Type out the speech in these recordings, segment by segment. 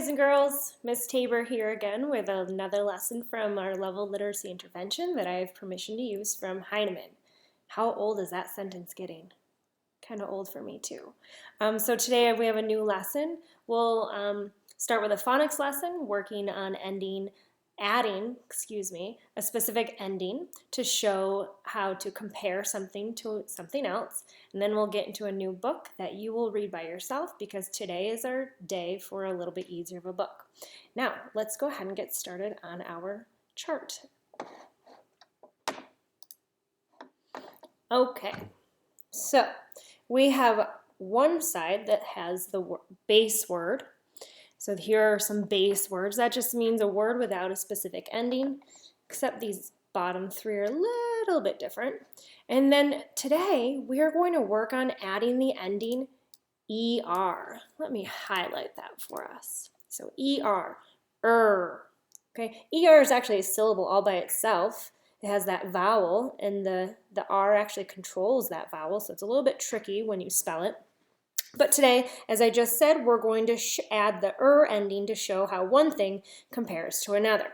boys and girls, Miss Tabor here again with another lesson from our level literacy intervention that I have permission to use from Heinemann. How old is that sentence getting? Kind of old for me too. So today we have a new lesson. We'll start with a phonics lesson, working on adding a specific ending to show how to compare something to something else. And then we'll get into a new book that you will read by yourself because today is our day for a little bit easier of a book. Now, let's go ahead and get started on our chart. Okay, so we have one side that has the base word. So here are some base words. That just means a word without a specific ending, except these bottom three are a little bit different. And then today we are going to work on adding the ending ER. Let me highlight that for us. So ER, Okay, ER is actually a syllable all by itself. It has that vowel, and the R actually controls that vowel, so it's a little bit tricky when you spell it. But today, as I just said, we're going to add the ending to show how one thing compares to another.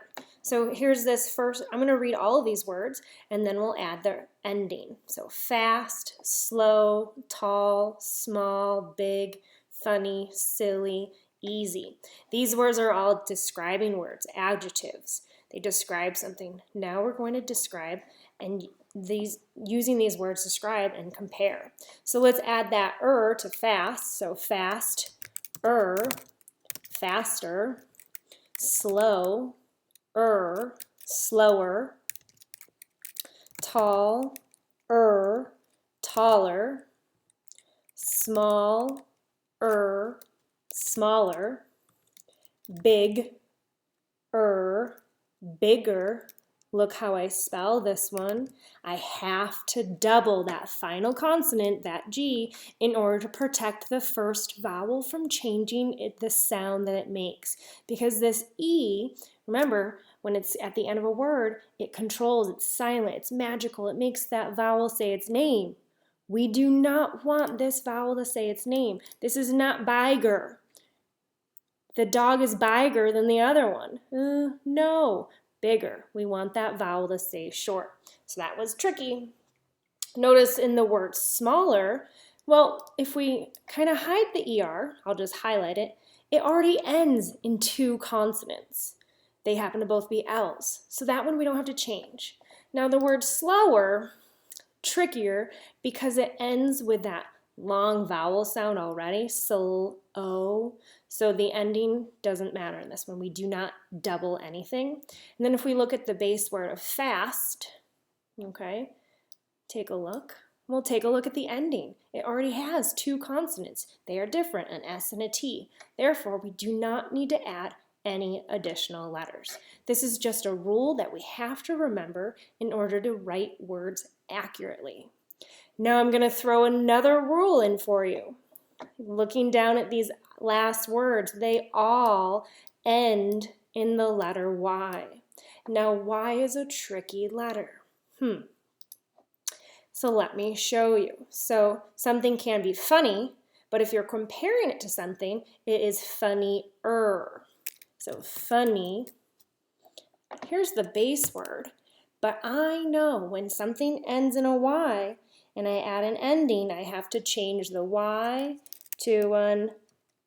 So here's this first, I'm going to read all of these words, and then we'll add the ending. So fast, slow, tall, small, big, funny, silly, easy. These words are all describing words, adjectives. They describe something. Now we're going to describe and using these words describe and compare. So let's add that to fast. So fast, faster, slow, slower, tall, taller, small, smaller, big, bigger. Look how I spell this one. I have to double that final consonant, that G, in order to protect the first vowel from changing the sound that it makes. Because this E, remember, when it's at the end of a word, it controls, it's silent, it's magical, it makes that vowel say its name. We do not want this vowel to say its name. This is not biger. The dog is bigger than the other one. No. Bigger. We want that vowel to stay short. So that was tricky. Notice in the word smaller, well, if we kind of hide the ER, I'll just highlight it, it already ends in two consonants. They happen to both be L's. So that one we don't have to change. Now the word slower, trickier because it ends with that long vowel sound already, O. So the ending doesn't matter in this one. We do not double anything. And then if we look at the base word of fast, okay, take a look. We'll take a look at the ending. It already has two consonants. They are different, an S and a T. Therefore, we do not need to add any additional letters. This is just a rule that we have to remember in order to write words accurately. Now I'm going to throw another rule in for you. Looking down at these last words, they all end in the letter Y. Now Y is a tricky letter. So let me show you. So something can be funny, but if you're comparing it to something, it is funnier. So funny, here's the base word, but I know when something ends in a Y and I add an ending, I have to change the Y to an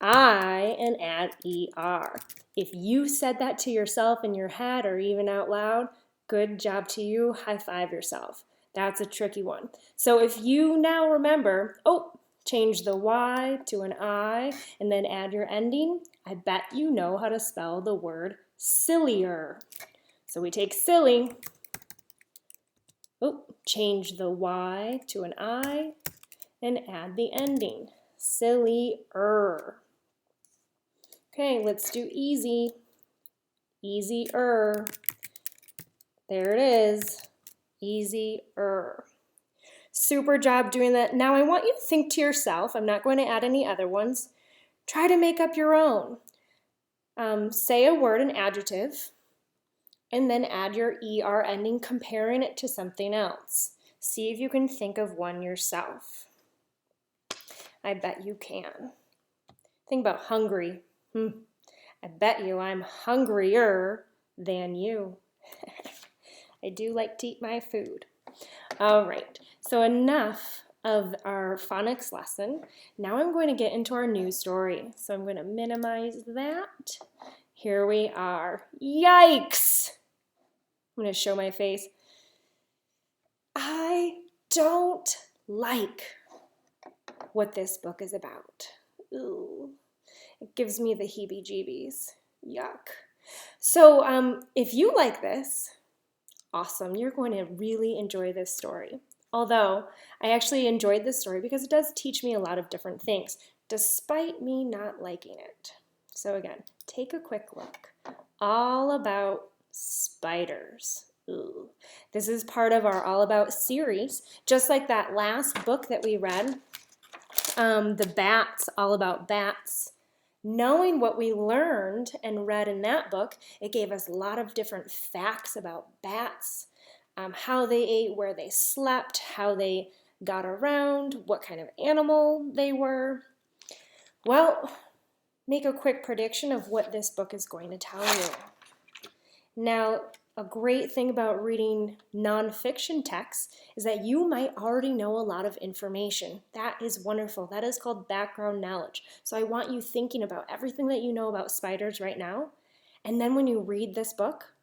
I and add ER. If you said that to yourself in your head or even out loud, good job to you, high five yourself. That's a tricky one. So if you now remember, change the Y to an I and then add your ending, I bet you know how to spell the word sillier. So we take silly, change the Y to an I and add the ending, sillier. Okay, let's do easy, easier. There it is, easier. Super job doing that. Now I want you to think to yourself, I'm not going to add any other ones, try to make up your own. Say a word, an adjective, and then add your ER ending, comparing it to something else. See if you can think of one yourself. I bet you can. Think about hungry. I bet you I'm hungrier than you. I do like to eat my food. All right, so enough of our phonics lesson. Now I'm going to get into our news story. So I'm going to minimize that. Here we are. Yikes! I'm going to show my face. I don't like what this book is about. Ooh, it gives me the heebie-jeebies. Yuck. So if you like this, awesome. You're going to really enjoy this story. Although I actually enjoyed this story because it does teach me a lot of different things, despite me not liking it. So again, take a quick look. All about spiders. Ooh. This is part of our All About series, just like that last book that we read, the bats, all about bats. Knowing what we learned and read in that book, it gave us a lot of different facts about bats, how they ate, where they slept, how they got around, what kind of animal they were. Well, make a quick prediction of what this book is going to tell you. Now, a great thing about reading nonfiction texts is that you might already know a lot of information. That is wonderful. That is called background knowledge. So I want you thinking about everything that you know about spiders right now. And then when you read this book,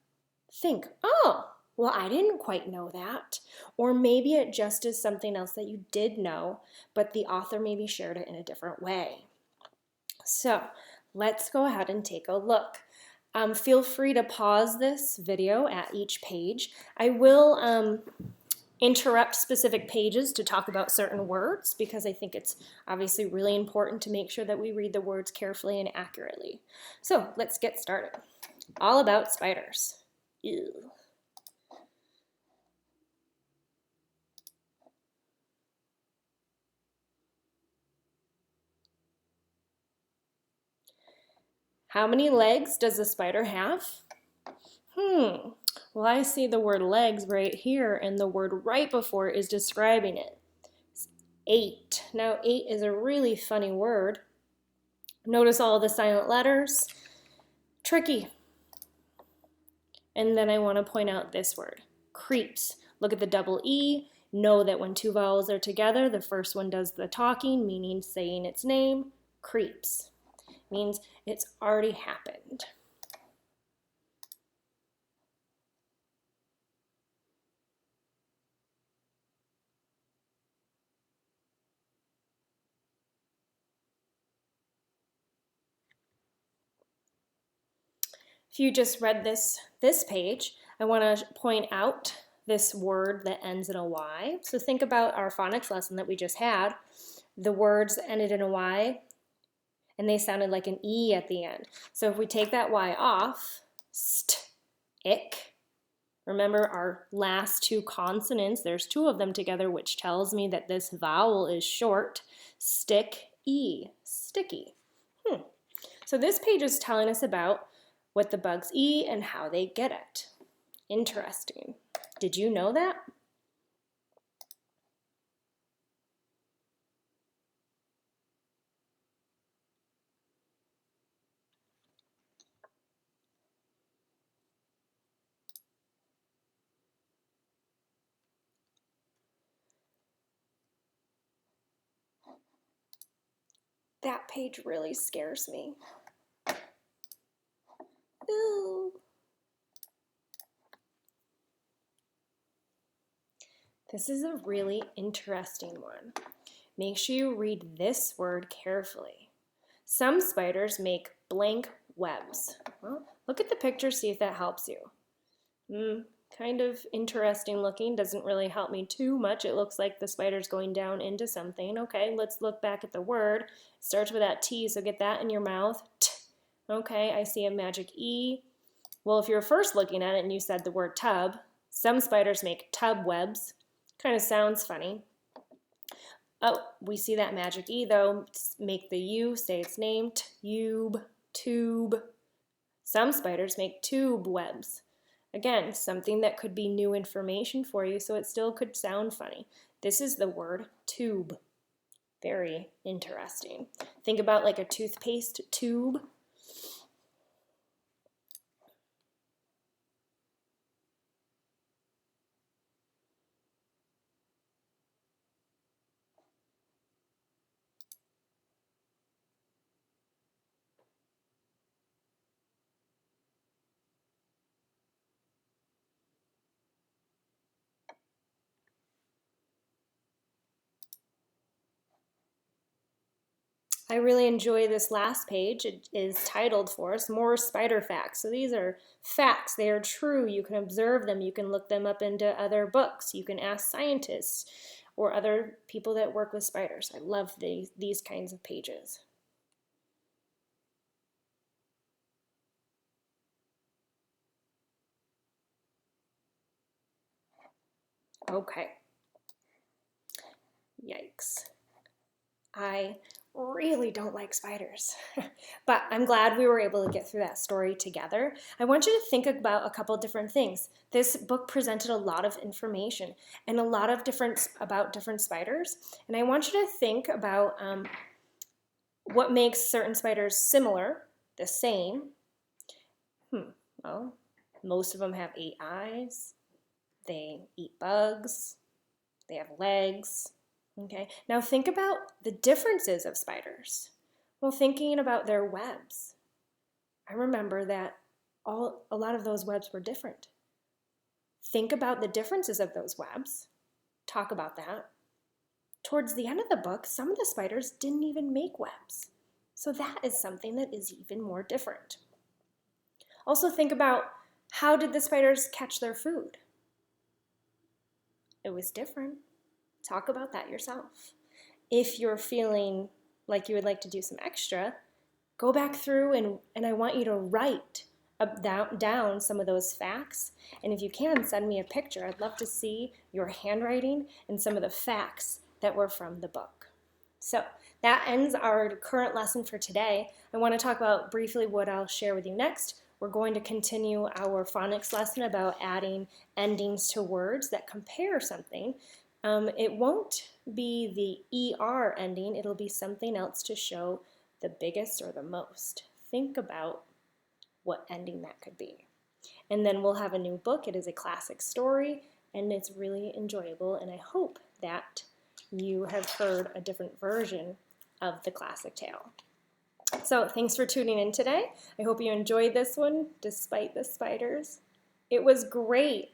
think, oh, well, I didn't quite know that. Or maybe it just is something else that you did know, but the author maybe shared it in a different way. So let's go ahead and take a look. Feel free to pause this video at each page. I will interrupt specific pages to talk about certain words because I think it's obviously really important to make sure that we read the words carefully and accurately. So let's get started. All about spiders. Ew. How many legs does a spider have? Well, I see the word legs right here, and the word right before is describing it. It's 8. Now, 8 is a really funny word. Notice all the silent letters. Tricky. And then I want to point out this word, creeps. Look at the double E. Know that when two vowels are together, the first one does the talking, meaning saying its name. Creeps means it's already happened. If you just read this page, I want to point out this word that ends in a Y. So think about our phonics lesson that we just had. The words ended in a Y, and they sounded like an E at the end. So if we take that Y off, st, ick. Remember our last two consonants, there's two of them together, which tells me that this vowel is short. Stick, E, sticky. So this page is telling us about what the bugs eat and how they get it. Interesting. Did you know that? That page really scares me. Ooh. This is a really interesting one. Make sure you read this word carefully. Some spiders make blank webs. Well, look at the picture, see if that helps you. Kind of interesting looking, doesn't really help me too much. It looks like the spider's going down into something. Okay, let's look back at the word. It starts with that T, so get that in your mouth. T. Okay, I see a magic E. Well, if you're first looking at it and you said the word tub, some spiders make tub webs. Kind of sounds funny. Oh, we see that magic E though. Make the U, say its name, tube, tube. Some spiders make tube webs. Again, something that could be new information for you, so it still could sound funny. This is the word tube. Very interesting. Think about like a toothpaste tube. I really enjoy this last page. It is titled for us, More Spider Facts. So these are facts. They are true. You can observe them. You can look them up into other books. You can ask scientists or other people that work with spiders. I love these kinds of pages. Okay. Yikes. I really don't like spiders, but I'm glad we were able to get through that story together. I want you to think about a couple different things. This book presented a lot of information and a lot of different spiders, and I want you to think about what makes certain spiders similar, the same. Well, most of them have 8 eyes. They eat bugs. They have legs. Okay, now think about the differences of spiders. Well, thinking about their webs, I remember that a lot of those webs were different. Think about the differences of those webs. Talk about that. Towards the end of the book, some of the spiders didn't even make webs. So that is something that is even more different. Also think about, how did the spiders catch their food? It was different. Talk about that yourself. If you're feeling like you would like to do some extra, go back through and I want you to write down some of those facts. And if you can, send me a picture. I'd love to see your handwriting and some of the facts that were from the book. So that ends our current lesson for today. I want to talk about briefly what I'll share with you next. We're going to continue our phonics lesson about adding endings to words that compare something. It won't be the ER ending, it'll be something else to show the biggest or the most. Think about what ending that could be. And then we'll have a new book. It is a classic story, and it's really enjoyable, and I hope that you have heard a different version of the classic tale. So thanks for tuning in today. I hope you enjoyed this one, despite the spiders. It was great.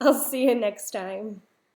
I'll see you next time.